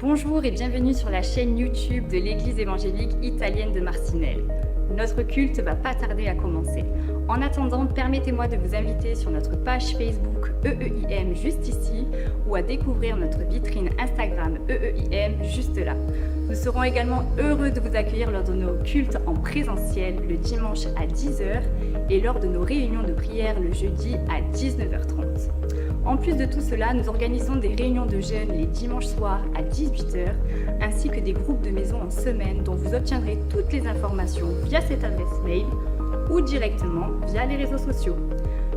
Bonjour et bienvenue sur la chaîne YouTube de l'Église évangélique italienne de Marcinelle. Notre culte va pas tarder à commencer. En attendant, permettez-moi de vous inviter sur notre page Facebook EEIM juste ici ou à découvrir notre vitrine Instagram EEIM juste là. Nous serons également heureux de vous accueillir lors de nos cultes en présentiel le dimanche à 10h et lors de nos réunions de prière le jeudi à 19h30. En plus de tout cela, nous organisons des réunions de jeunes les dimanches soirs à 18h, ainsi que des groupes de maison en semaine dont vous obtiendrez toutes les informations via cette adresse mail ou directement via les réseaux sociaux.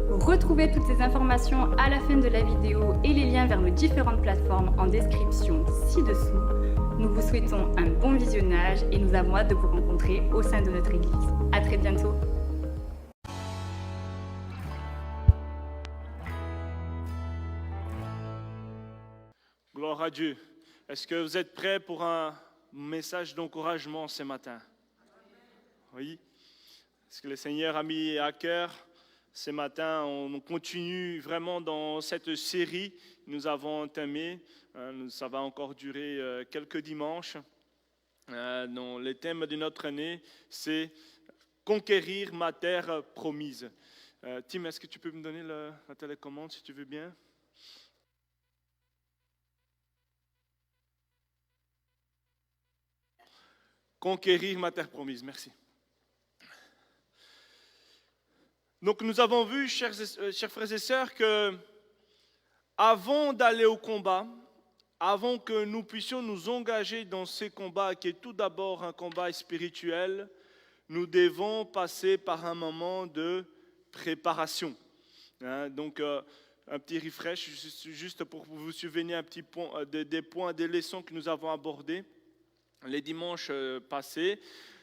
Retrouvez toutes ces informations à la fin de la vidéo et les liens vers nos différentes plateformes en description ci-dessous. Nous vous souhaitons un bon visionnage et nous avons hâte de vous rencontrer au sein de notre église. À très bientôt. Gloire à Dieu. Est-ce que vous êtes prêts pour un message d'encouragement ce matin? Oui. Est-ce que le Seigneur a mis à cœur ce matin? On continue vraiment dans cette série que nous avons entamée. Ça va encore durer quelques dimanches. Donc, le thème de notre année, c'est « Conquérir ma terre promise ». Tim, est-ce que tu peux me donner la télécommande si tu veux bien? Conquérir ma terre promise, merci. Donc nous avons vu, chers frères et sœurs, que avant d'aller au combat, avant que nous puissions nous engager dans ces combats, qui est tout d'abord un combat spirituel, nous devons passer par un moment de préparation. Donc un petit refresh, juste pour vous souvenir un petit point, des points, des leçons que nous avons abordées les dimanches passés.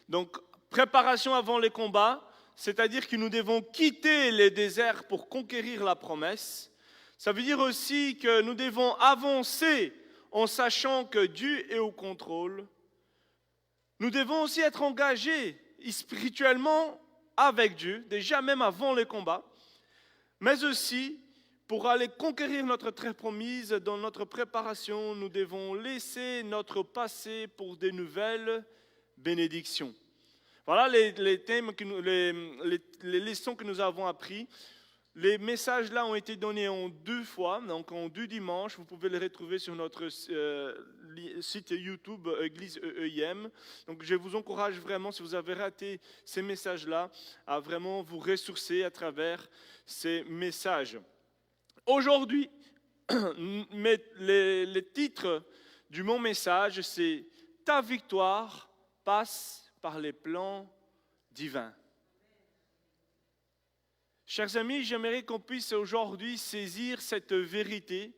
Donc, préparation avant les combats, c'est-à-dire que nous devons quitter les déserts pour conquérir la promesse. Ça veut dire aussi que nous devons avancer en sachant que Dieu est au contrôle. Nous devons aussi être engagés spirituellement avec Dieu, déjà même avant les combats, mais aussi pour aller conquérir notre terre promise, dans notre préparation, nous devons laisser notre passé pour de nouvelles bénédictions. Voilà les thèmes, les leçons que nous avons apprises. Les messages là ont été donnés en 2 fois, donc en 2 dimanches. Vous pouvez les retrouver sur notre site YouTube Église EEIM. Donc je vous encourage vraiment, si vous avez raté ces messages-là, à vraiment vous ressourcer à travers ces messages. Aujourd'hui, le titre de mon message, c'est « Ta victoire passe par les plans divins ». Chers amis, j'aimerais qu'on puisse aujourd'hui saisir cette vérité.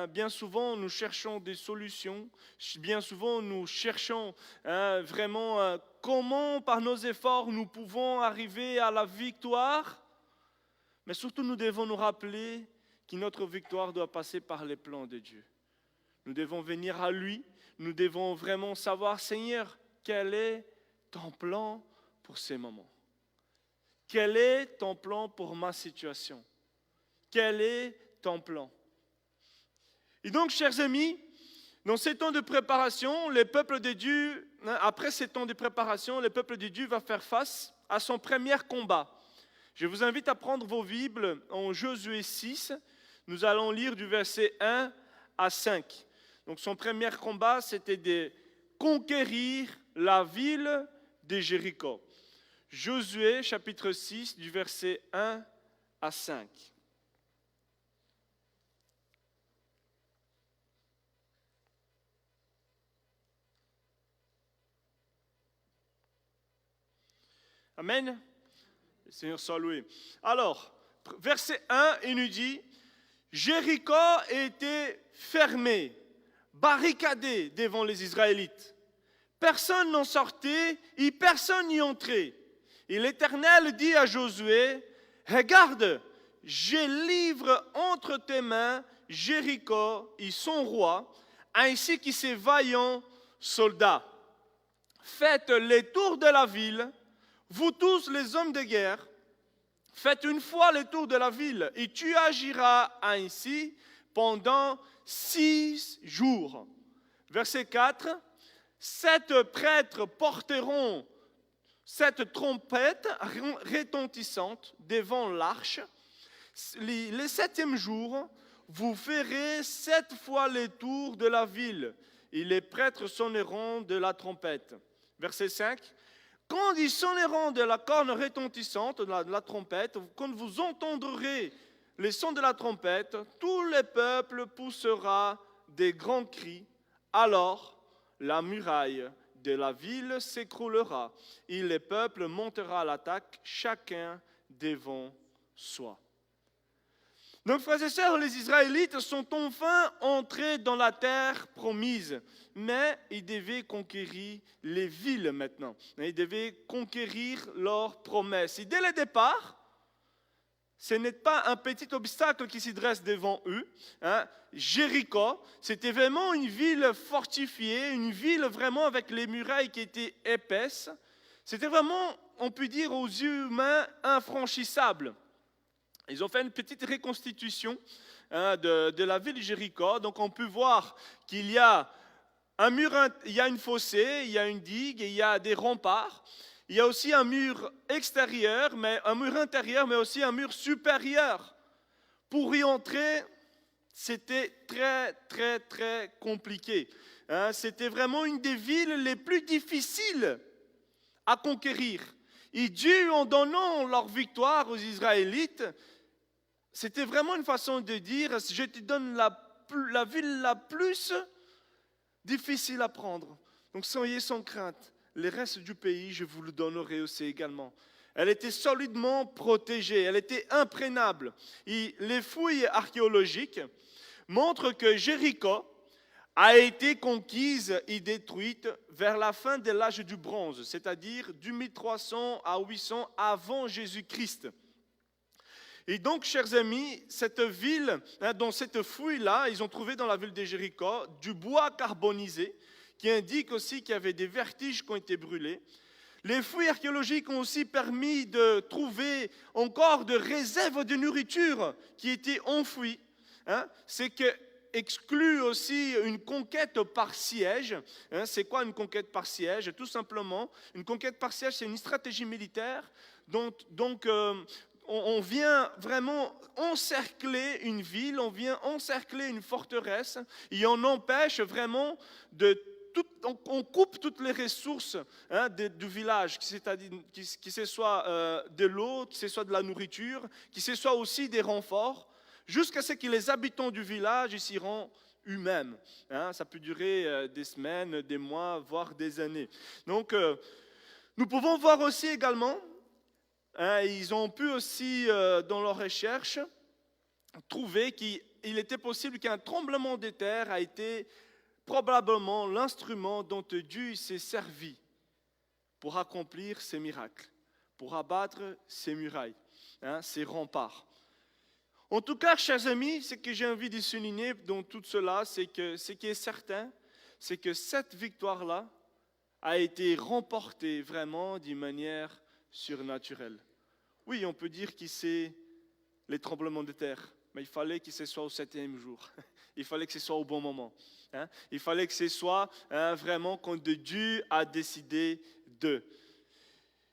Bien souvent, nous cherchons des solutions. Bien souvent, nous cherchons vraiment comment, par nos efforts, nous pouvons arriver à la victoire. Mais surtout, nous devons nous rappeler que notre victoire doit passer par les plans de Dieu. Nous devons venir à lui. Nous devons vraiment savoir, Seigneur, quel est ton plan pour ces moments? Quel est ton plan pour ma situation? Quel est ton plan? Et donc, chers amis, dans ces temps de préparation, le peuple de Dieu, après ces temps de préparation, le peuple de Dieu va faire face à son premier combat. Je vous invite à prendre vos Bibles en Josué 6. Nous allons lire du verset 1 à 5. Donc son premier combat, c'était de conquérir la ville de Jéricho. Josué, chapitre 6, du verset 1 à 5. Amen. Le Seigneur soit loué. Alors, verset 1, il nous dit, Jéricho était fermé, barricadé devant les Israélites. Personne n'en sortait et personne n'y entrait. Et l'Éternel dit à Josué, regarde, je livre entre tes mains Jéricho et son roi, ainsi que ses vaillants soldats. Faites les tours de la ville. Vous tous les hommes de guerre, faites une fois le tour de la ville et tu agiras ainsi pendant 6 jours. Verset 4, 7 prêtres porteront cette trompette retentissante devant l'arche. Le 7e jour, vous ferez 7 fois les tours de la ville, et les prêtres sonneront de la trompette. Verset 5, quand ils sonneront de la corne retentissante, de la trompette, quand vous entendrez les sons de la trompette, tout le peuple poussera des grands cris. Alors, la muraille de la ville s'écroulera et le peuple montera à l'attaque, chacun devant soi. Donc, frères et sœurs, les Israélites sont enfin entrés dans la terre promise, mais ils devaient conquérir les villes maintenant. Ils devaient conquérir leurs promesses. Et dès le départ, ce n'est pas un petit obstacle qui s'y dresse devant eux. Jéricho, c'était vraiment une ville fortifiée, une ville vraiment avec les murailles qui étaient épaisses. C'était vraiment, on peut dire, aux yeux humains, infranchissable. Ils ont fait une petite reconstitution de la ville de Jéricho. Donc on peut voir qu'il y a un mur, il y a une fossée, il y a une digue, il y a des remparts. Il y a aussi un mur extérieur, mais un mur intérieur, mais aussi un mur supérieur. Pour y entrer, c'était très compliqué. C'était vraiment une des villes les plus difficiles à conquérir. Et Dieu, en donnant leur victoire aux Israélites, c'était vraiment une façon de dire, je te donne la ville la plus difficile à prendre. Donc soyez sans crainte. Le reste du pays, je vous le donnerai aussi également. Elle était solidement protégée, elle était imprégnable. Et les fouilles archéologiques montrent que Jéricho a été conquise et détruite vers la fin de l'âge du bronze, c'est-à-dire du 1300 à 800 avant Jésus-Christ. Et donc, chers amis, cette ville, dans cette fouille-là, ils ont trouvé dans la ville de Jéricho du bois carbonisé, qui indique aussi qu'il y avait des vertiges qui ont été brûlés. Les fouilles archéologiques ont aussi permis de trouver encore de réserves de nourriture qui étaient enfouies. C'est que exclut aussi une conquête par siège. C'est quoi une conquête par siège? Tout simplement, une conquête par siège, c'est une stratégie militaire. Donc, on vient vraiment encercler une ville, on vient encercler une forteresse et on empêche vraiment on coupe toutes les ressources du village, que ce soit de l'eau, que ce soit de la nourriture, que ce soit aussi des renforts, jusqu'à ce que les habitants du village s'y rendent eux-mêmes. Ça peut durer des semaines, des mois, voire des années. Donc, nous pouvons voir aussi également, ils ont pu aussi, dans leurs recherches, trouver qu'il était possible qu'un tremblement de terre a été probablement l'instrument dont Dieu s'est servi pour accomplir ses miracles, pour abattre ses murailles, ses remparts. En tout cas, chers amis, ce que j'ai envie de souligner dans tout cela, c'est que ce qui est certain, c'est que cette victoire-là a été remportée vraiment d'une manière surnaturelle. Oui, on peut dire que c'est les tremblements de terre, mais il fallait que ce soit au 7e jour. Il fallait que ce soit au bon moment. Il fallait que ce soit vraiment quand Dieu a décidé de.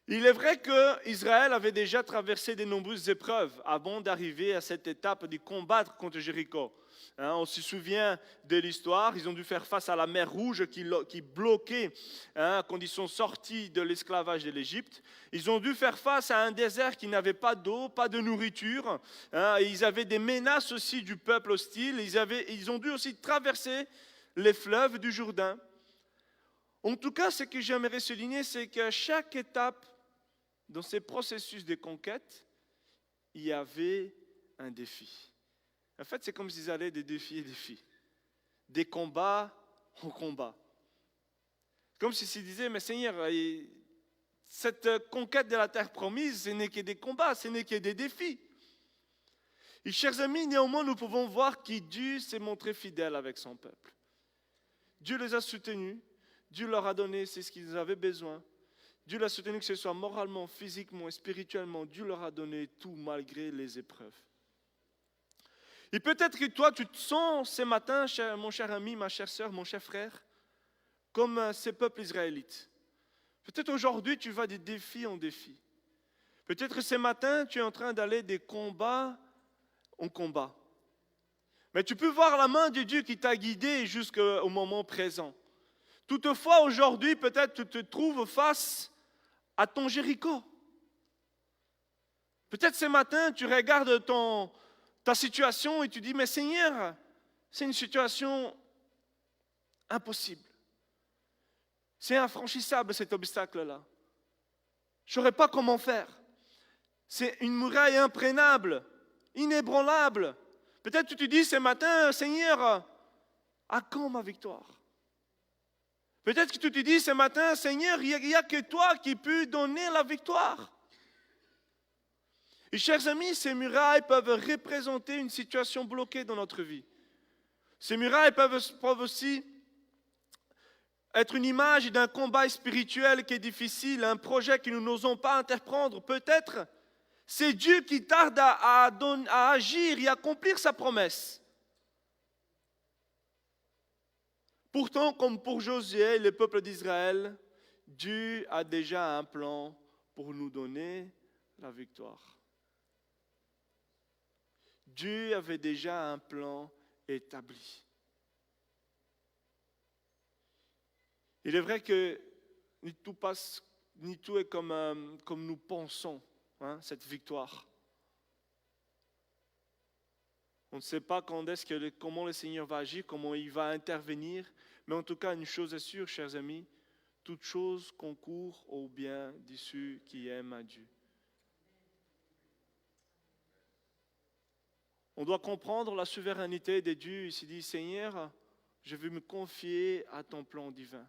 Il est vrai qu'Israël avait déjà traversé de nombreuses épreuves avant d'arriver à cette étape de combattre contre Jéricho. On se souvient de l'histoire, ils ont dû faire face à la mer Rouge qui bloquait quand ils sont sortis de l'esclavage de l'Égypte. Ils ont dû faire face à un désert qui n'avait pas d'eau, pas de nourriture. Ils avaient des menaces aussi du peuple hostile. Ils ont dû aussi traverser les fleuves du Jourdain. En tout cas, ce que j'aimerais souligner, c'est qu'à chaque étape dans ces processus de conquête, il y avait un défi. En fait, c'est comme s'ils allaient de défi en défi, des combats en combat. Comme s'ils disaient, mais Seigneur, cette conquête de la terre promise, ce n'est que des combats, ce n'est que des défis. Et chers amis, néanmoins, nous pouvons voir que Dieu s'est montré fidèle avec son peuple. Dieu les a soutenus, Dieu leur a donné ce qu'ils avaient besoin. Dieu les a soutenus, que ce soit moralement, physiquement et spirituellement. Dieu leur a donné tout malgré les épreuves. Et peut-être que toi, tu te sens ce matin, mon cher ami, ma chère sœur, mon cher frère, comme ces peuples israélites. Peut-être aujourd'hui, tu vas de défi en défi. Peut-être ce matin, tu es en train d'aller des combats en combat. Mais tu peux voir la main de Dieu qui t'a guidé jusqu'au moment présent. Toutefois, aujourd'hui, peut-être tu te trouves face à ton Jéricho. Peut-être ce matin, tu regardes ta situation et tu dis, mais Seigneur, c'est une situation impossible. C'est infranchissable cet obstacle-là. Je ne saurais pas comment faire. C'est une muraille imprégnable, inébranlable. Peut-être tu te dis ce matin, Seigneur, à quand ma victoire? Peut-être que tu te dis ce matin, Seigneur, il n'y a que toi qui peux donner la victoire. Et chers amis, ces murailles peuvent représenter une situation bloquée dans notre vie. Ces murailles peuvent aussi être une image d'un combat spirituel qui est difficile, un projet que nous n'osons pas entreprendre. Peut-être c'est Dieu qui tarde à agir et à accomplir sa promesse. Pourtant, comme pour Josué et le peuple d'Israël, Dieu a déjà un plan pour nous donner la victoire. Dieu avait déjà un plan établi. Il est vrai que ni tout est comme nous pensons, cette victoire. On ne sait pas comment le Seigneur va agir, comment il va intervenir, mais en tout cas, une chose est sûre, chers amis, toute chose concourt au bien de ceux qui aiment à Dieu. On doit comprendre la souveraineté de Dieu. Il s'est dit, Seigneur, je veux me confier à ton plan divin.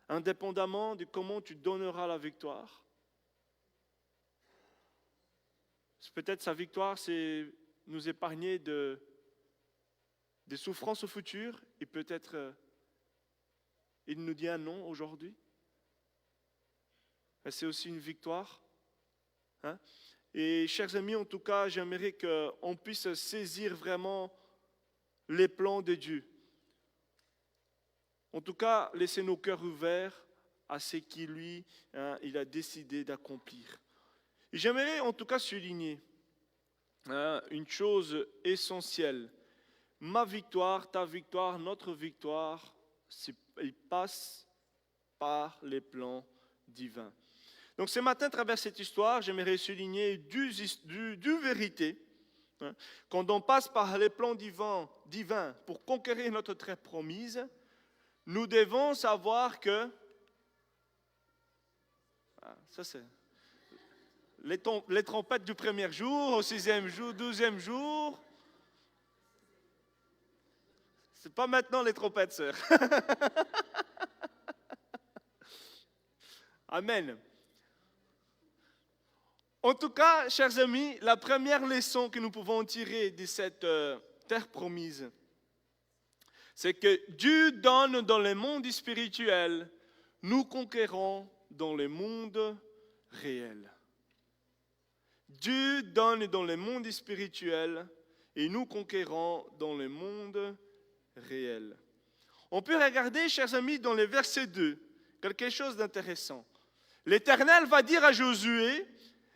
Indépendamment de comment tu donneras la victoire. Peut-être sa victoire, c'est nous épargner des souffrances au futur, et peut-être il nous dit un non aujourd'hui. Mais c'est aussi une victoire. Et chers amis, en tout cas, j'aimerais qu'on puisse saisir vraiment les plans de Dieu. En tout cas, laisser nos cœurs ouverts à ce qu'il lui, il a décidé d'accomplir. Et j'aimerais en tout cas souligner une chose essentielle. Ma victoire, ta victoire, notre victoire, elle passe par les plans divins. Donc ce matin, à travers cette histoire, j'aimerais souligner deux vérités. Quand on passe par les plans divins pour conquérir notre terre promise, nous devons savoir que... ça c'est... Les trompettes du premier jour, au 6e jour, 12e jour. C'est pas maintenant les trompettes, sœur. Amen. En tout cas, chers amis, la première leçon que nous pouvons tirer de cette terre promise, c'est que Dieu donne dans le monde spirituel, nous conquérons dans le monde réel. Dieu donne dans le monde spirituel et nous conquérons dans le monde réel. On peut regarder, chers amis, dans le verset 2, quelque chose d'intéressant. L'Éternel va dire à Josué,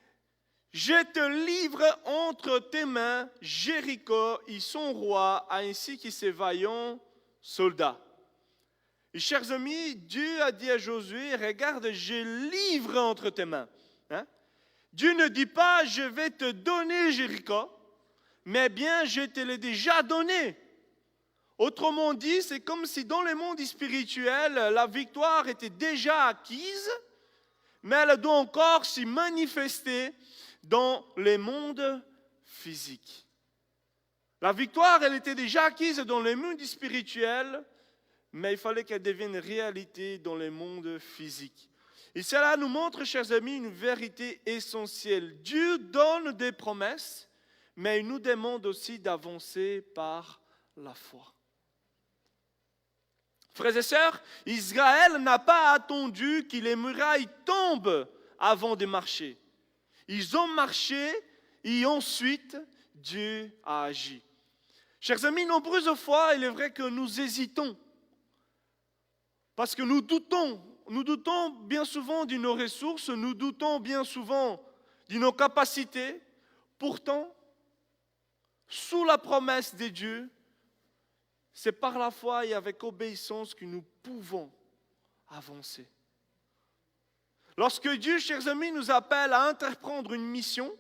« Je te livre entre tes mains Jéricho et son roi, ainsi que ses vaillants soldats. » Et chers amis, Dieu a dit à Josué, « Regarde, je livre entre tes mains. » Dieu ne dit pas, je vais te donner Jéricho, mais bien, je te l'ai déjà donné. Autrement dit, c'est comme si dans le monde spirituel, la victoire était déjà acquise, mais elle doit encore s'y manifester dans le monde physique. La victoire, elle était déjà acquise dans le monde spirituel, mais il fallait qu'elle devienne réalité dans le monde physique. Et cela nous montre, chers amis, une vérité essentielle. Dieu donne des promesses, mais il nous demande aussi d'avancer par la foi. Frères et sœurs, Israël n'a pas attendu que les murailles tombent avant de marcher. Ils ont marché et ensuite Dieu a agi. Chers amis, nombreuses fois, il est vrai que nous hésitons. Parce que nous doutons bien souvent de nos ressources, nous doutons bien souvent de nos capacités. Pourtant, sous la promesse de Dieu, c'est par la foi et avec obéissance que nous pouvons avancer. Lorsque Dieu, chers amis, nous appelle à entreprendre une mission,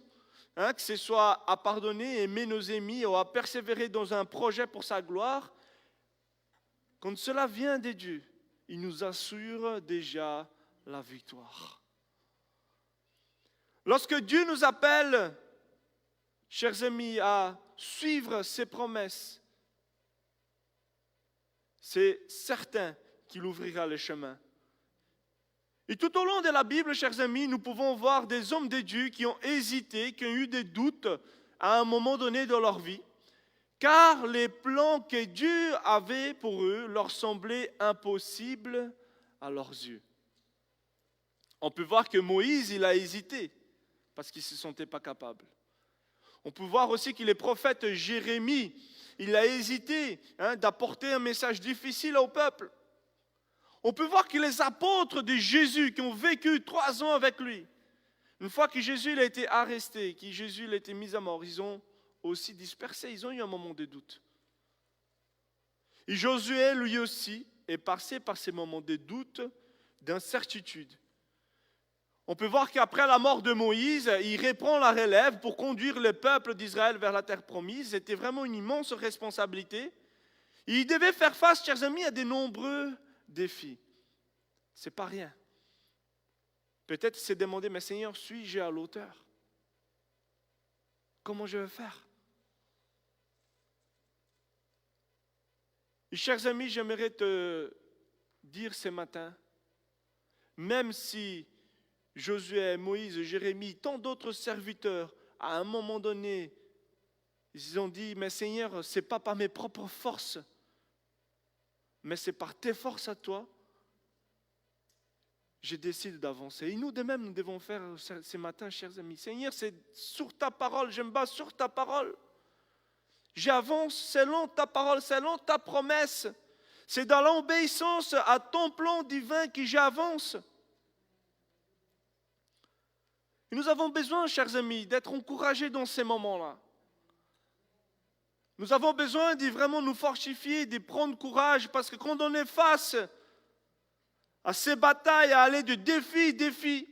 que ce soit à pardonner, aimer nos ennemis ou à persévérer dans un projet pour sa gloire, quand cela vient de Dieu, il nous assure déjà la victoire. Lorsque Dieu nous appelle, chers amis, à suivre ses promesses, c'est certain qu'il ouvrira le chemin. Et tout au long de la Bible, chers amis, nous pouvons voir des hommes de Dieu qui ont hésité, qui ont eu des doutes à un moment donné dans leur vie, car les plans que Dieu avait pour eux leur semblaient impossibles à leurs yeux. On peut voir que Moïse, il a hésité, parce qu'il ne se sentait pas capable. On peut voir aussi que le prophète Jérémie, il a hésité d'apporter un message difficile au peuple. On peut voir que les apôtres de Jésus qui ont vécu 3 ans avec lui, une fois que Jésus il a été arrêté, que Jésus il a été mis à mort, ils ont aussi dispersé, ils ont eu un moment de doute. Et Josué, lui aussi, est passé par ces moments de doute, d'incertitude. On peut voir qu'après la mort de Moïse, il reprend la relève pour conduire le peuple d'Israël vers la terre promise. C'était vraiment une immense responsabilité. Et il devait faire face, chers amis, à de nombreux défis. C'est pas rien. Peut-être il s'est demandé, mais Seigneur, suis-je à l'auteur? Comment je vais faire? Et chers amis, j'aimerais te dire ce matin, même si Josué, Moïse, Jérémie, tant d'autres serviteurs, à un moment donné, ils ont dit, mais Seigneur, ce n'est pas par mes propres forces, mais c'est par tes forces à toi, je décide d'avancer. Et nous de même, nous devons faire ce matin, chers amis. Seigneur, c'est sur ta parole, je me base sur ta parole. J'avance selon ta parole, selon ta promesse. C'est dans l'obéissance à ton plan divin que j'avance. Et nous avons besoin, chers amis, d'être encouragés dans ces moments-là. Nous avons besoin de vraiment nous fortifier, de prendre courage, parce que quand on est face à ces batailles, à aller de défi en défi,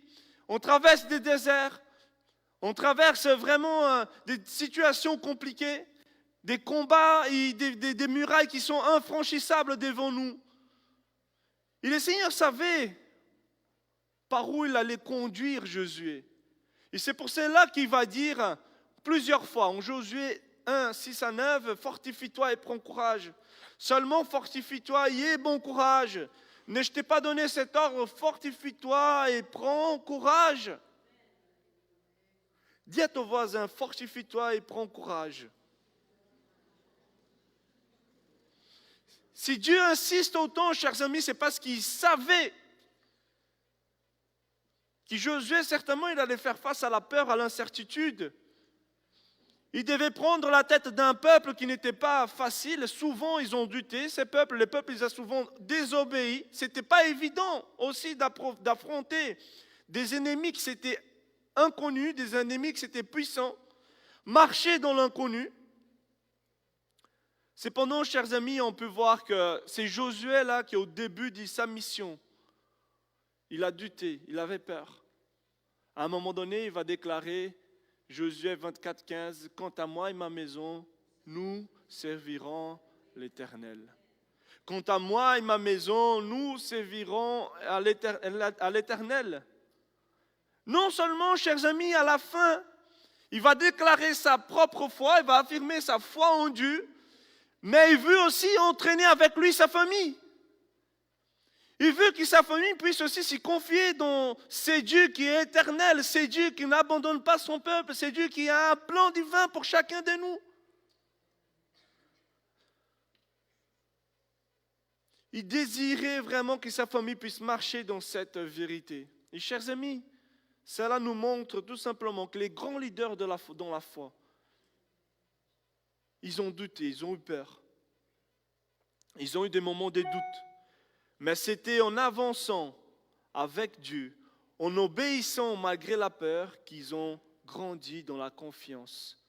on traverse des déserts, on traverse vraiment des situations compliquées, des combats et des murailles qui sont infranchissables devant nous. Et le Seigneur savait par où il allait conduire Josué. Et c'est pour cela qu'il va dire plusieurs fois en Josué 1, 6 à 9, fortifie-toi et prends courage. Seulement fortifie-toi et aie bon courage. Ne je t'ai pas donné cet ordre, fortifie-toi et prends courage. Dis à ton voisin, fortifie-toi et prends courage. Si Dieu insiste autant, chers amis, c'est parce qu'il savait que Josué, certainement, il allait faire face à la peur, à l'incertitude. Il devait prendre la tête d'un peuple qui n'était pas facile. Souvent, ils ont douté, ces peuples. Les peuples, ils ont souvent désobéi. Ce n'était pas évident aussi d'affronter des ennemis qui étaient inconnus, des ennemis qui étaient puissants, marcher dans l'inconnu. Cependant, chers amis, on peut voir que c'est Josué-là qui, au début de sa mission, il a douté, il avait peur. À un moment donné, il va déclarer, Josué 24, 15, « Quant à moi et ma maison, nous servirons l'Éternel. » Quant à moi et ma maison, nous servirons à l'Éternel. Non seulement, chers amis, à la fin, il va déclarer sa propre foi, il va affirmer sa foi en Dieu, mais il veut aussi entraîner avec lui sa famille. Il veut que sa famille puisse aussi s'y confier dans ce Dieu qui est éternel, ce Dieu qui n'abandonne pas son peuple, ce Dieu qui a un plan divin pour chacun de nous. Il désirait vraiment que sa famille puisse marcher dans cette vérité. Et chers amis, cela nous montre tout simplement que les grands leaders dans la foi, ils ont douté, ils ont eu peur. Ils ont eu des moments de doute. Mais c'était en avançant avec Dieu, en obéissant malgré la peur, qu'ils ont grandi dans la confiance.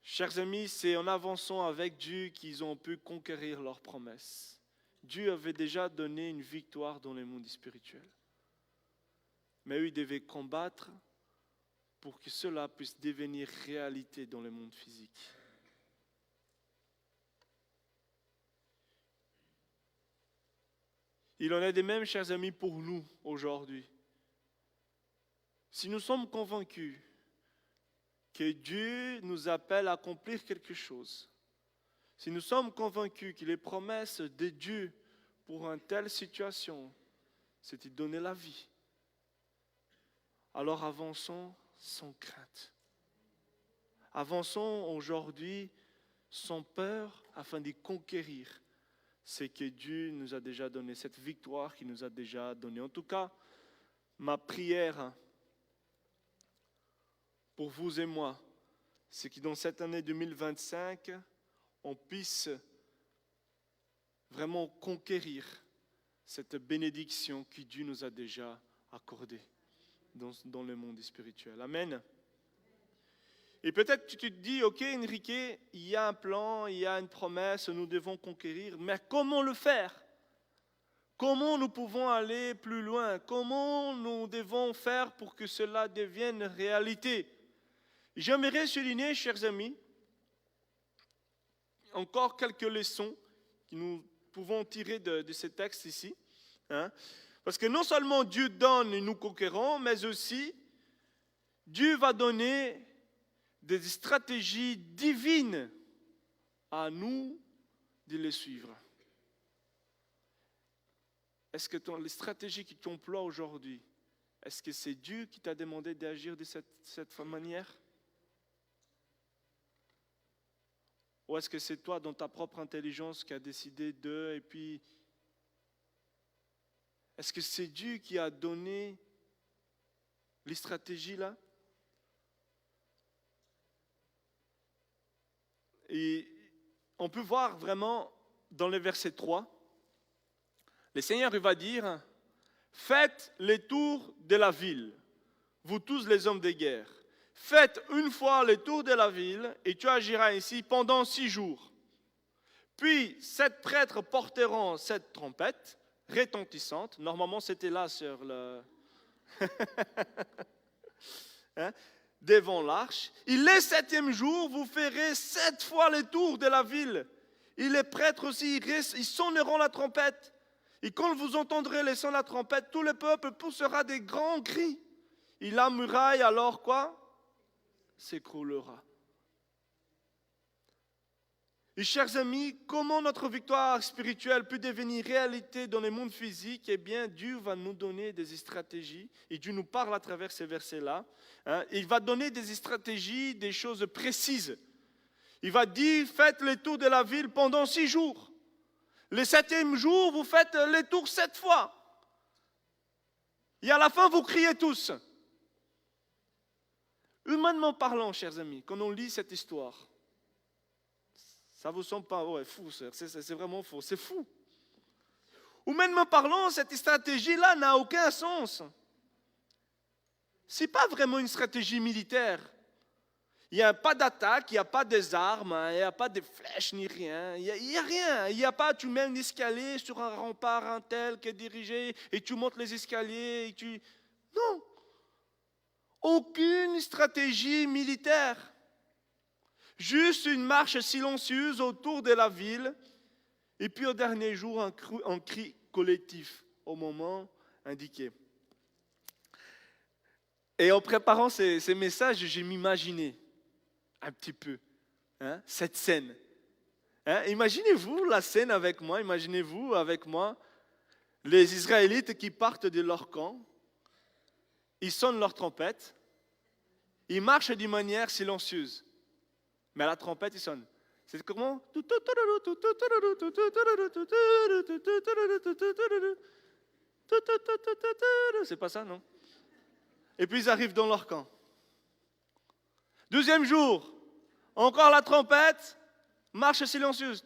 Chers amis, c'est en avançant avec Dieu qu'ils ont pu conquérir leurs promesses. Dieu avait déjà donné une victoire dans le monde spirituel. Mais eux, ils devaient combattre pour que cela puisse devenir réalité dans le monde physique. Il en est de même, chers amis, pour nous aujourd'hui. Si nous sommes convaincus que Dieu nous appelle à accomplir quelque chose, si nous sommes convaincus que les promesses de Dieu pour une telle situation, c'est de donner la vie, alors avançons sans crainte. Avançons aujourd'hui sans peur afin de conquérir ce que Dieu nous a déjà donné, cette victoire qu'il nous a déjà donnée. En tout cas, ma prière pour vous et moi, c'est que dans cette année 2025, on puisse vraiment conquérir cette bénédiction que Dieu nous a déjà accordée dans le monde spirituel. Amen. Et peut-être tu te dis, ok Enrique, il y a un plan, il y a une promesse, nous devons conquérir, mais comment le faire? Comment nous pouvons aller plus loin? Comment nous devons faire pour que cela devienne réalité? J'aimerais souligner, chers amis, encore quelques leçons que nous pouvons tirer de ce texte ici. Parce que non seulement Dieu donne et nous conquérons, mais aussi Dieu va donner des stratégies divines à nous de les suivre. Est-ce que les stratégies qui t'emploient aujourd'hui, est-ce que c'est Dieu qui t'a demandé d'agir de cette manière? Ou est-ce que c'est toi, dans ta propre intelligence, qui as décidé de, et puis, est-ce que c'est Dieu qui a donné les stratégies là? Et on peut voir vraiment dans le verset 3, le Seigneur il va dire, faites les tours de la ville, vous tous les hommes de guerre. Faites une fois le tour de la ville et tu agiras ici pendant 6 jours. Puis 7 prêtres porteront cette trompette retentissante. Normalement, c'était là sur le... devant l'arche. Et le 7e jour, vous ferez 7 fois le tour de la ville. Et les prêtres aussi, ils sonneront la trompette. Et quand vous entendrez les sons de la trompette, tout le peuple poussera des grands cris. Et la muraille, alors quoi? S'écroulera. Et chers amis, comment notre victoire spirituelle peut devenir réalité dans le monde physique? Eh bien, Dieu va nous donner des stratégies, et Dieu nous parle à travers ces versets-là. Il va donner des stratégies, des choses précises. Il va dire, faites le tour de la ville pendant 6 jours. Le 7e jour, vous faites le tour 7 fois. Et à la fin, vous criez tous. Humainement parlant, chers amis, quand on lit cette histoire, ça vous semble pas fou, c'est vraiment faux, c'est fou. Humainement parlant, cette stratégie-là n'a aucun sens. Ce n'est pas vraiment une stratégie militaire. Il n'y a pas d'attaque, il n'y a pas des armes, il n'y a pas de flèches ni rien. Il n'y a rien. Il n'y a pas, tu mets un escalier sur un rempart, un tel qui est dirigé, et tu montes les escaliers, et tu... Non. Aucune stratégie militaire. Juste une marche silencieuse autour de la ville, et puis au dernier jour, un cri collectif au moment indiqué. Et en préparant ces messages, j'ai m'imaginé un petit peu cette scène. Imaginez-vous la scène avec moi, imaginez-vous avec moi les Israélites qui partent de leur camp, ils sonnent leur trompette, ils marchent d'une manière silencieuse, mais à la trompette ils sonnent. C'est comment? C'est pas ça, non? Et puis ils arrivent dans leur camp. 2e jour, Encore la trompette. Marche silencieuse.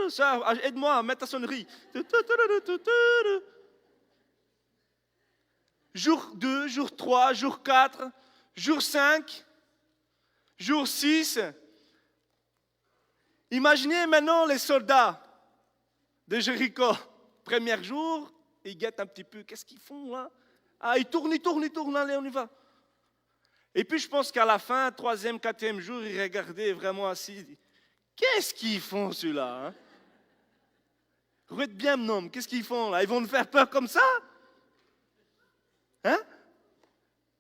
Ça, aide-moi à mettre ta sonnerie. Jour 2, jour 3, jour 4, jour 5, jour 6. Imaginez maintenant les soldats de Jéricho. Premier jour, ils guettent un petit peu. Qu'est-ce qu'ils font là? Ah, ils tournent. Allez, on y va. Et puis je pense qu'à la fin, 3e, 4e jour, ils regardaient vraiment assis. Qu'est-ce qu'ils font ceux-là, hein? Regarde bien mon homme, qu'est-ce qu'ils font là? Ils vont nous faire peur comme ça? Hein?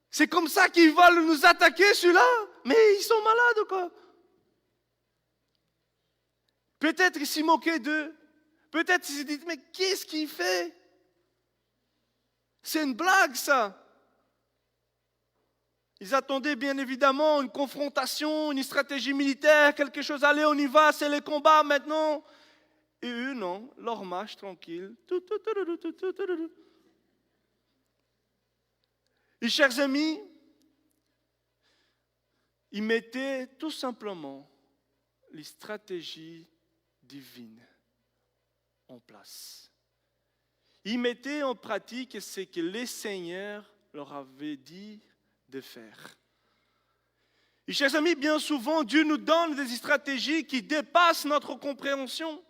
C'est comme ça qu'ils veulent nous attaquer ceux-là? Mais ils sont malades ou quoi? Peut-être ils s'y moquaient d'eux. Peut-être ils se disent, mais qu'est-ce qu'il fait? C'est une blague ça. Ils attendaient bien évidemment une confrontation, une stratégie militaire, quelque chose. Allez, on y va, c'est les combats maintenant. Et eux, non, leur marche tranquille. Et chers amis, ils mettaient tout simplement les stratégies divines en place. Ils mettaient en pratique ce que les seigneurs leur avaient dit de faire. Et chers amis, bien souvent, Dieu nous donne des stratégies qui dépassent notre compréhension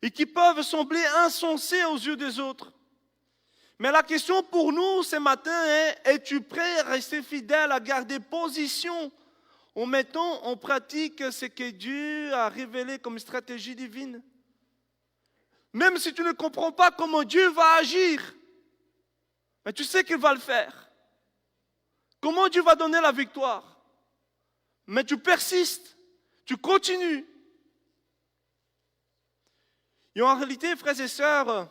et qui peuvent sembler insensées aux yeux des autres. Mais la question pour nous ce matin est, es-tu prêt à rester fidèle, à garder position en mettant en pratique ce que Dieu a révélé comme stratégie divine? Même si tu ne comprends pas comment Dieu va agir, mais tu sais qu'il va le faire. Comment Dieu va donner la victoire? Mais tu persistes, tu continues. Et en réalité, frères et sœurs,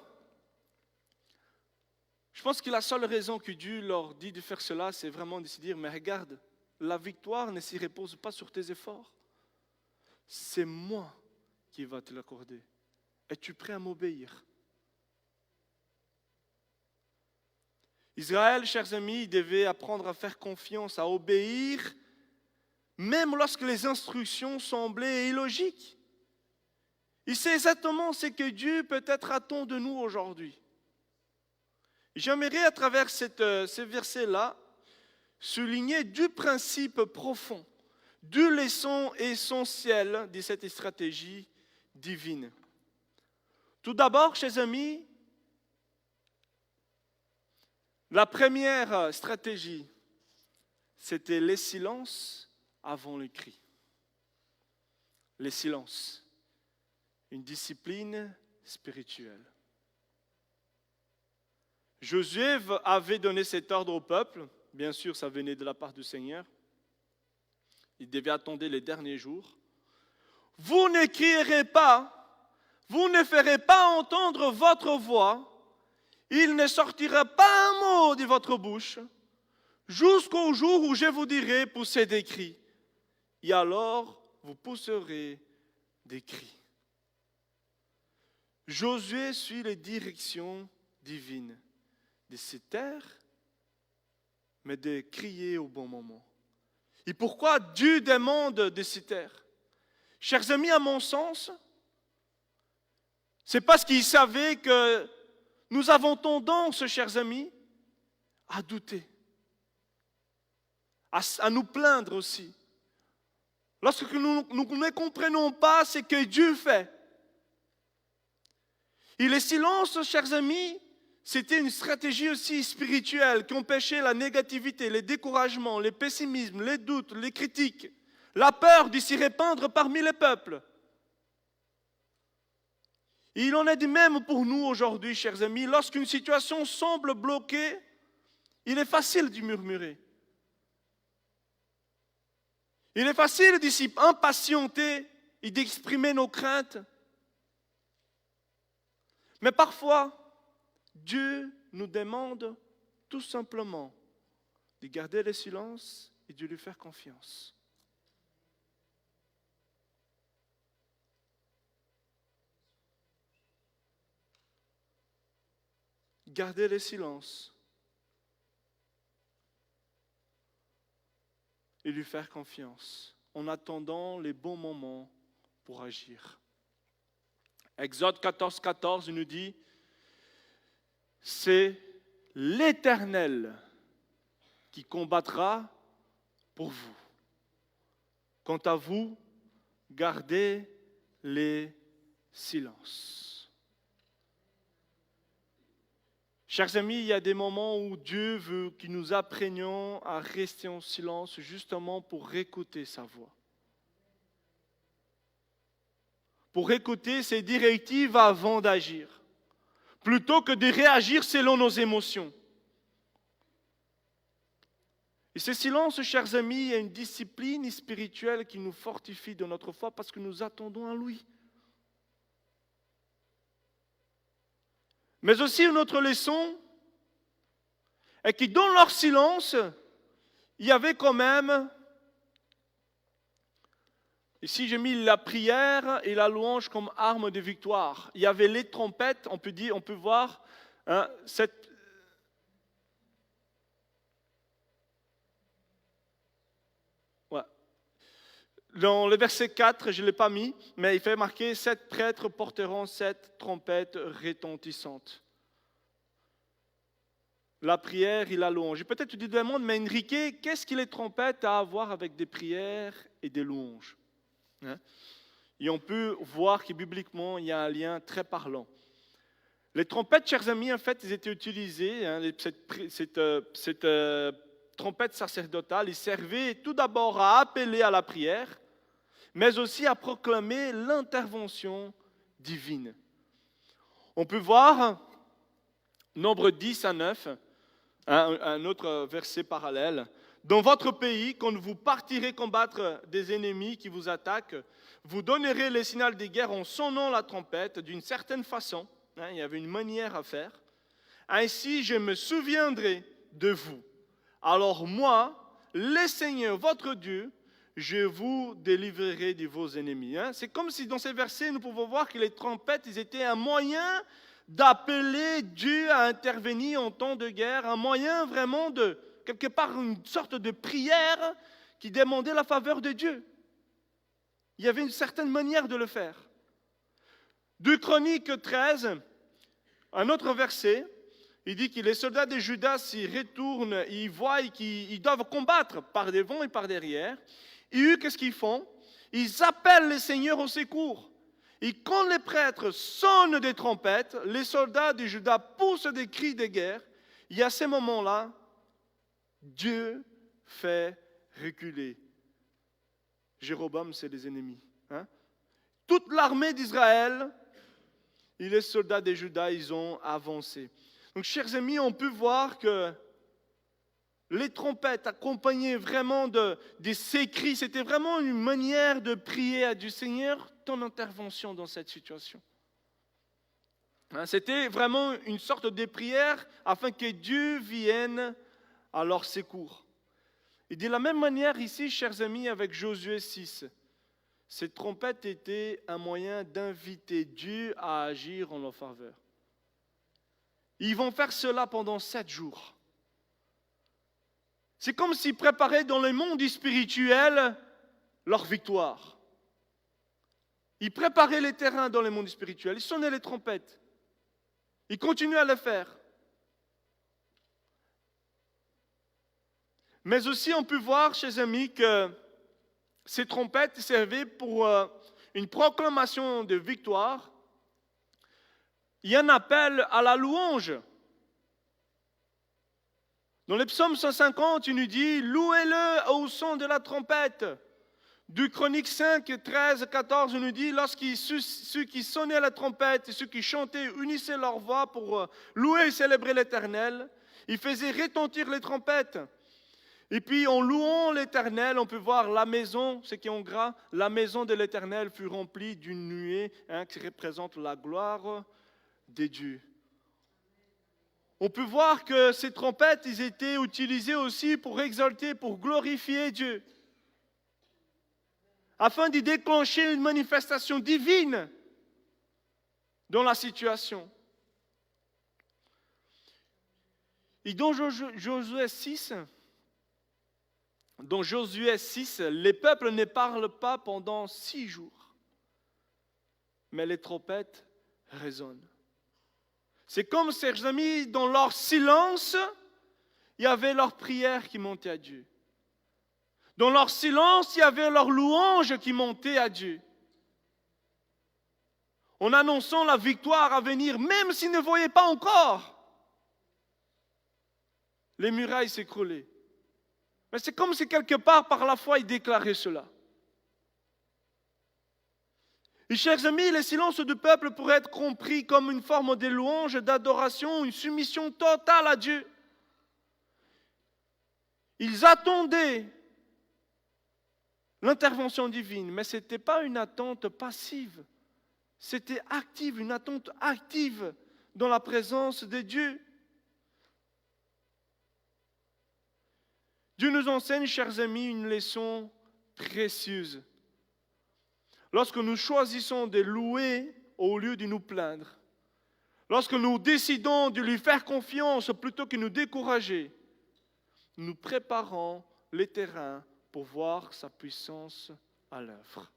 je pense que la seule raison que Dieu leur dit de faire cela, c'est vraiment de se dire, mais regarde, la victoire ne s'y repose pas sur tes efforts. C'est moi qui va te l'accorder. Es-tu prêt à m'obéir? Israël, chers amis, devait apprendre à faire confiance, à obéir, même lorsque les instructions semblaient illogiques. Il sait exactement ce que Dieu peut-être attend de nous aujourd'hui. J'aimerais, à travers ce verset-là, souligner deux principes profonds, deux leçons essentielles de cette stratégie divine. Tout d'abord, chers amis, la première stratégie, c'était le silence avant le cri. Le silence, une discipline spirituelle. Josué avait donné cet ordre au peuple, bien sûr ça venait de la part du Seigneur. Il devait attendre les derniers jours. Vous ne crierez pas, vous ne ferez pas entendre votre voix, il ne sortira pas un mot de votre bouche, jusqu'au jour où je vous dirai poussez des cris. Et alors vous pousserez des cris. Josué suit les directions divines de se taire, mais de crier au bon moment. Et pourquoi Dieu demande de se taire? Chers amis, à mon sens, c'est parce qu'il savait que nous avons tendance, chers amis, à douter, à nous plaindre aussi. Lorsque nous ne comprenons pas ce que Dieu fait. Et le silence, chers amis, c'était une stratégie aussi spirituelle qui empêchait la négativité, les découragements, les pessimismes, les doutes, les critiques, la peur de s'y répandre parmi les peuples. Et il en est de même pour nous aujourd'hui, chers amis. Lorsqu'une situation semble bloquée, il est facile d'y murmurer. Il est facile de s'y impatienter et d'exprimer nos craintes. Mais parfois, Dieu nous demande tout simplement de garder le silence et de lui faire confiance. Garder le silence et lui faire confiance en attendant les bons moments pour agir. Exode 14, 14 nous dit, c'est l'Éternel qui combattra pour vous. Quant à vous, gardez les silences. Chers amis, il y a des moments où Dieu veut que nous apprenions à rester en silence justement pour écouter sa voix. Pour écouter ses directives avant d'agir, plutôt que de réagir selon nos émotions. Et ce silence, chers amis, est une discipline spirituelle qui nous fortifie de notre foi parce que nous attendons à lui. Mais aussi une autre leçon est que dans leur silence, il y avait quand même, ici j'ai mis la prière et la louange comme arme de victoire. Il y avait les trompettes, on peut voir cette... Ouais. Dans le verset 4, je ne l'ai pas mis, mais il fait marquer 7 prêtres porteront 7 trompettes retentissantes. La prière et la louange. Et peut-être tu dis demande, mais Enrique, qu'est-ce que les trompettes a à voir avec des prières et des louanges? Et on peut voir que bibliquement, il y a un lien très parlant. Les trompettes, chers amis, en fait, ils étaient utilisées, cette trompette sacerdotale, ils servaient tout d'abord à appeler à la prière, mais aussi à proclamer l'intervention divine. On peut voir, Nombre 10 à 9, un autre verset parallèle. Dans votre pays, quand vous partirez combattre des ennemis qui vous attaquent, vous donnerez les signaux de guerre en sonnant la trompette d'une certaine façon. Il y avait une manière à faire. Ainsi, je me souviendrai de vous. Alors moi, le Seigneur, votre Dieu, je vous délivrerai de vos ennemis. C'est comme si dans ces versets, nous pouvons voir que les trompettes, ils étaient un moyen d'appeler Dieu à intervenir en temps de guerre, un moyen vraiment de, quelque part, une sorte de prière qui demandait la faveur de Dieu. Il y avait une certaine manière de le faire. 2 Chroniques 13, un autre verset, il dit que les soldats de Juda s'y retournent, ils voient qu'ils doivent combattre par devant et par derrière. Et eux, qu'est-ce qu'ils font? Ils appellent le Seigneur au secours. Et quand les prêtres sonnent des trompettes, les soldats de Juda poussent des cris de guerre. Et à ce moment-là, Dieu fait reculer. Jéroboam, c'est les ennemis. Toute l'armée d'Israël et les soldats de Juda, ils ont avancé. Donc, chers amis, on peut voir que les trompettes accompagnées vraiment de ces cris, c'était vraiment une manière de prier à Dieu. Seigneur, ton intervention dans cette situation. C'était vraiment une sorte de prière afin que Dieu vienne à leur secours. Et de la même manière ici, chers amis, avec Josué 6, cette trompette était un moyen d'inviter Dieu à agir en leur faveur. Ils vont faire cela pendant 7 jours. C'est comme s'ils préparaient dans le monde spirituel leur victoire. Ils préparaient les terrains dans le monde spirituel, ils sonnaient les trompettes. Ils continuent à le faire. Mais aussi, on peut voir, chers amis, que ces trompettes servaient pour une proclamation de victoire. Il y a un appel à la louange. Dans le psaume 150, il nous dit « Louez-le au son de la trompette ». 2 Chroniques 5, 13, 14, il nous dit « Lorsque ceux qui sonnaient la trompette et ceux qui chantaient unissaient leur voix pour louer et célébrer l'Éternel, ils faisaient retentir les trompettes. » Et puis en louant l'Éternel, on peut voir la maison, ce qui est en gras, la maison de l'Éternel fut remplie d'une nuée qui représente la gloire de Dieu. On peut voir que ces trompettes, ils étaient utilisées aussi pour exalter, pour glorifier Dieu, afin d'y déclencher une manifestation divine dans la situation. Et dans Josué 6, dans Josué 6, les peuples ne parlent pas pendant 6 jours, mais les trompettes résonnent. C'est comme, chers amis, dans leur silence, il y avait leur prière qui montait à Dieu. Dans leur silence, il y avait leur louange qui montait à Dieu. En annonçant la victoire à venir, même s'ils ne voyaient pas encore les murailles s'écrouler. Mais c'est comme si quelque part, par la foi, ils déclaraient cela. Et chers amis, le silence du peuple pourrait être compris comme une forme de louange, d'adoration, une soumission totale à Dieu. Ils attendaient l'intervention divine, mais ce n'était pas une attente passive. C'était active, une attente active dans la présence de Dieu. Dieu nous enseigne, chers amis, une leçon précieuse. Lorsque nous choisissons de louer au lieu de nous plaindre, lorsque nous décidons de lui faire confiance plutôt que de nous décourager, nous préparons les terrains pour voir sa puissance à l'œuvre.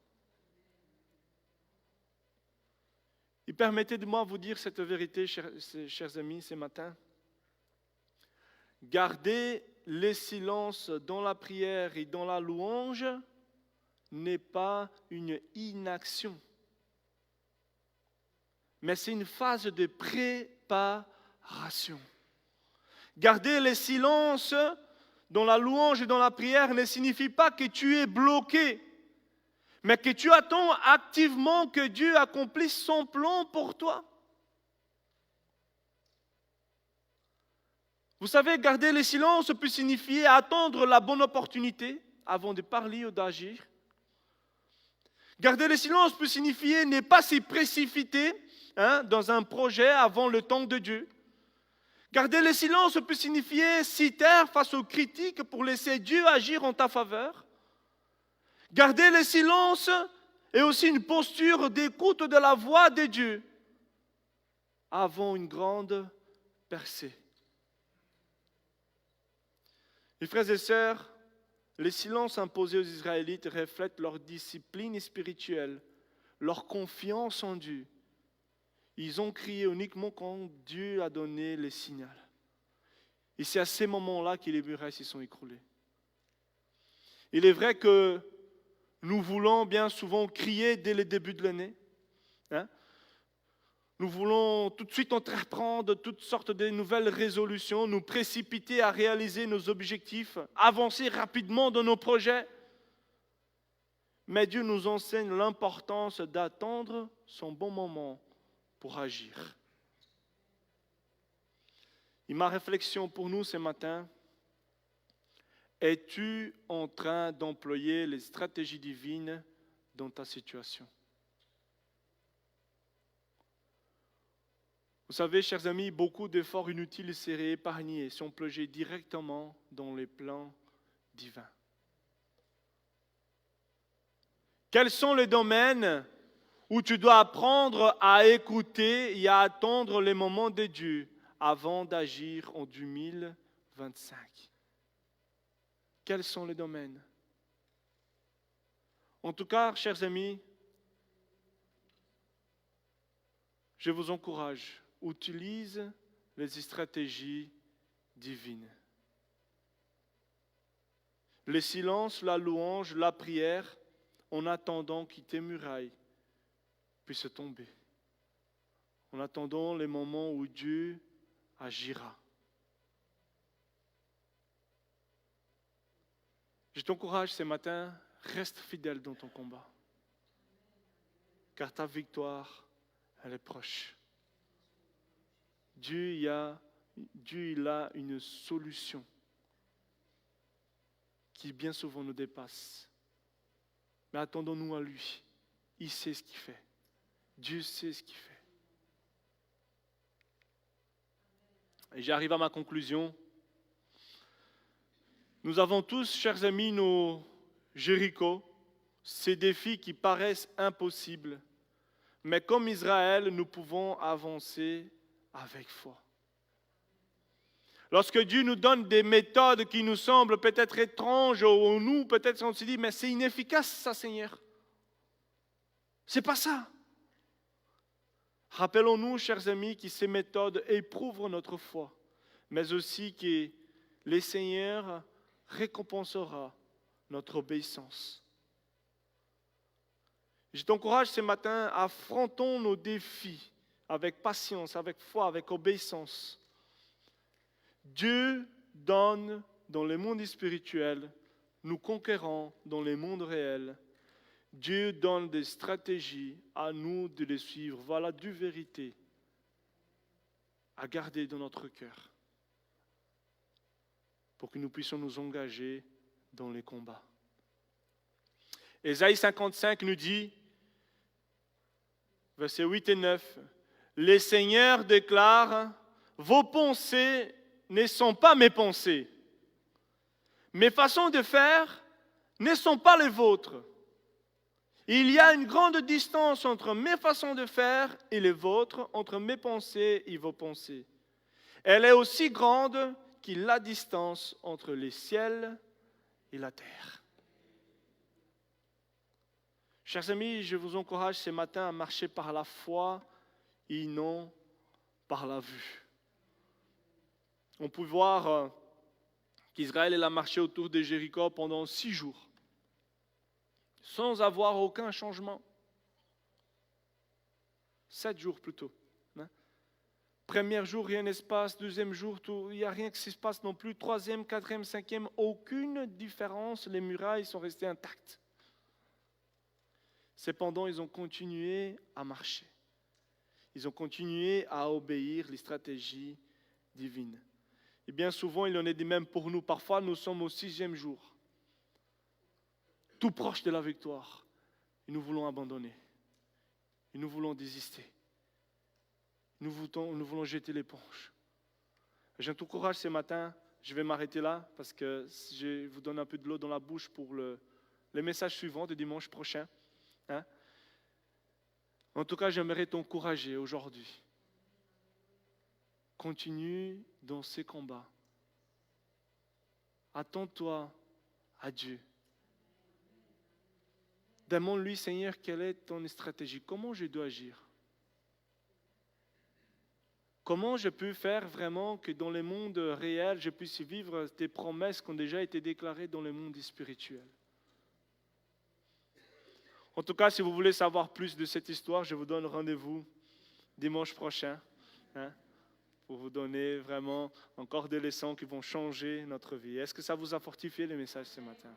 Et permettez-moi de vous dire cette vérité, chers amis, ce matin. Garder le silence dans la prière et dans la louange n'est pas une inaction, mais c'est une phase de préparation. Garder le silence dans la louange et dans la prière ne signifie pas que tu es bloqué, mais que tu attends activement que Dieu accomplisse son plan pour toi. Vous savez, garder le silence peut signifier attendre la bonne opportunité avant de parler ou d'agir. Garder le silence peut signifier ne pas s'y précipiter dans un projet avant le temps de Dieu. Garder le silence peut signifier s'y taire face aux critiques pour laisser Dieu agir en ta faveur. Garder le silence est aussi une posture d'écoute de la voix de Dieu avant une grande percée. Les frères et sœurs, le silence imposé aux Israélites reflète leur discipline spirituelle, leur confiance en Dieu. Ils ont crié uniquement quand Dieu a donné le signal. Et c'est à ces moments-là que les murailles se sont écroulées. Il est vrai que nous voulons bien souvent crier dès le début de l'année. Nous voulons tout de suite entreprendre toutes sortes de nouvelles résolutions, nous précipiter à réaliser nos objectifs, avancer rapidement dans nos projets. Mais Dieu nous enseigne l'importance d'attendre son bon moment pour agir. Et ma réflexion pour nous ce matin, es-tu en train d'employer les stratégies divines dans ta situation? Vous savez, chers amis, beaucoup d'efforts inutiles seraient épargnés si on plongeait directement dans les plans divins. Quels sont les domaines où tu dois apprendre à écouter et à attendre les moments de Dieu avant d'agir en 2025? Quels sont les domaines? En tout cas, chers amis, je vous encourage, utilise les stratégies divines. Le silence, la louange, la prière, en attendant que tes murailles puissent tomber. En attendant les moments où Dieu agira. Je t'encourage ce matin, reste fidèle dans ton combat. Car ta victoire, elle est proche. Dieu, il a une solution qui bien souvent nous dépasse. Mais attendons-nous à lui. Il sait ce qu'il fait. Dieu sait ce qu'il fait. Et j'arrive à ma conclusion. Nous avons tous, chers amis, nos Jéricho, ces défis qui paraissent impossibles. Mais comme Israël, nous pouvons avancer avec foi. Lorsque Dieu nous donne des méthodes qui nous semblent peut-être étranges, ou nous, peut-être on se dit, mais c'est inefficace ça, Seigneur. C'est pas ça. Rappelons-nous, chers amis, que ces méthodes éprouvent notre foi, mais aussi que le Seigneur récompensera notre obéissance. Je t'encourage ce matin, affrontons nos défis avec patience, avec foi, avec obéissance. Dieu donne dans le monde spirituel, nous conquérons dans le monde réel. Dieu donne des stratégies à nous de les suivre. Voilà du vérité à garder dans notre cœur pour que nous puissions nous engager dans les combats. Ésaïe 55 nous dit, versets 8 et 9, « Le Seigneur déclare, vos pensées ne sont pas mes pensées. Mes façons de faire ne sont pas les vôtres. Il y a une grande distance entre mes façons de faire et les vôtres, entre mes pensées et vos pensées. Elle est aussi grande que la distance entre les ciels et la terre. » Chers amis, je vous encourage ce matin à marcher par la foi et non par la vue. On peut voir qu'Israël a marché autour de Jéricho pendant 6 jours, sans avoir aucun changement. 7 jours plutôt. Premier jour, rien ne se passe. Deuxième jour, il n'y a rien qui se passe non plus. Troisième, quatrième, cinquième, aucune différence. Les murailles sont restées intactes. Cependant, ils ont continué à marcher. Ils ont continué à obéir les stratégies divines. Et bien souvent, il en est de même pour nous. Parfois, nous sommes au 6e jour, tout proche de la victoire. Et nous voulons abandonner. Et nous voulons désister. Nous voulons jeter l'éponge. Je t'encourage ce matin, je vais m'arrêter là parce que je vous donne un peu de l'eau dans la bouche pour le message suivant de dimanche prochain. En tout cas, j'aimerais t'encourager aujourd'hui. Continue dans ces combats. Attends-toi à Dieu. Demande-lui, Seigneur, quelle est ton stratégie? Comment je dois agir? Comment je peux faire vraiment que dans le monde réel, je puisse vivre tes promesses qui ont déjà été déclarées dans le monde spirituel? En tout cas, si vous voulez savoir plus de cette histoire, je vous donne rendez-vous dimanche prochain pour vous donner vraiment encore des leçons qui vont changer notre vie. Est-ce que ça vous a fortifié le message ce matin?